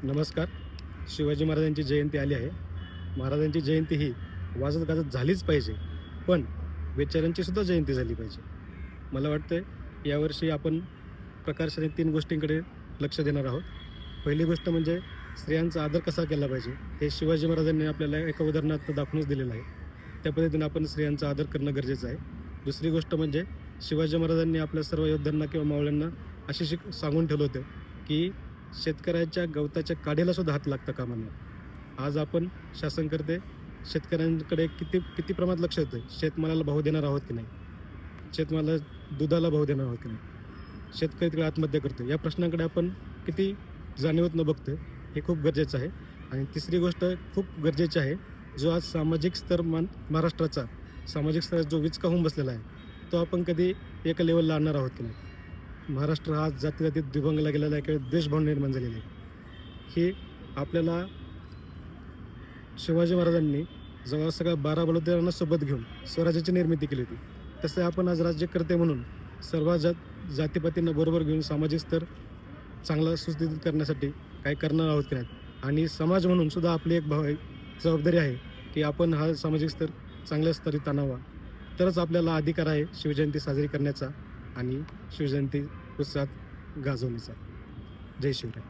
नमस्कार. शिवाजी महाराजांची जयंती आली आहे. महाराजांची जयंती ही वाजत गाजत झालीच पाहिजे, पण विचारांची सुद्धा जयंती झाली पाहिजे. मला वाटतंय यावर्षी आपण प्रकर्षाने 3 गोष्टींकडे लक्ष देणार आहोत. पहिली गोष्ट म्हणजे स्त्रियांचा आदर कसा केला पाहिजे, हे शिवाजी महाराजांनी आपल्याला एका उदाहरणात दाखवूनच दिलेलं आहे. त्या पद्धतीने आपण स्त्रियांचा आदर करणं गरजेचं आहे. दुसरी गोष्ट म्हणजे शिवाजी महाराजांनी आपल्या सर्व योद्ध्यांना किंवा मावळ्यांना अशी सांगून ठेवलं होतं, की शेतकऱ्याच्या गवताच्या काडीला सुद्धा हात लागता कामा नये. आज आपण शासनकर्ते शेतकऱ्यांकडे किती किती प्रमाणात लक्ष देतोय. शेतमालाला भाव देणार आहोत की नाही, शेतमाला दुधाला भाव देणार आहोत की नाही, शेतकरी तिकडे आत्महत्या करतो, या प्रश्नांकडे आपण किती जाणीवत न बघतोय, हे खूप गरजेचं आहे. आणि तिसरी गोष्ट खूप गरजेची आहे, जो आज सामाजिक स्तर महाराष्ट्राचा सामाजिक स्तर जो विचका होऊन बसलेला आहे, तो आपण कधी एका लेवलला आणणार आहोत की नाही. महाराष्ट्र हा जातीजातीत विभागला गेलेला आहे किंवा द्वेषभाव निर्माण झालेला आहे. हे आपल्याला शिवाजी महाराजांनी जेव्हा सगळ्या 12 बलुतेदारांना सोबत घेऊन स्वराज्याची निर्मिती केली होती, तसे आपण आज राज्यकर्ते म्हणून सर्व जातीपातींना बरोबर घेऊन सामाजिक स्तर चांगला सुस्थितीत करण्यासाठी काही करणार आहोत की नाही. आणि समाज म्हणून सुद्धा आपली एक जबाबदारी आहे की आपण हा सामाजिक स्तर चांगल्या स्तरीत आणावा. तरच आपल्याला अधिकार आहे शिवजयंती साजरी करण्याचा आणि शिवजयंती उत्साहात गाजवण्याचा. जय शिवराय.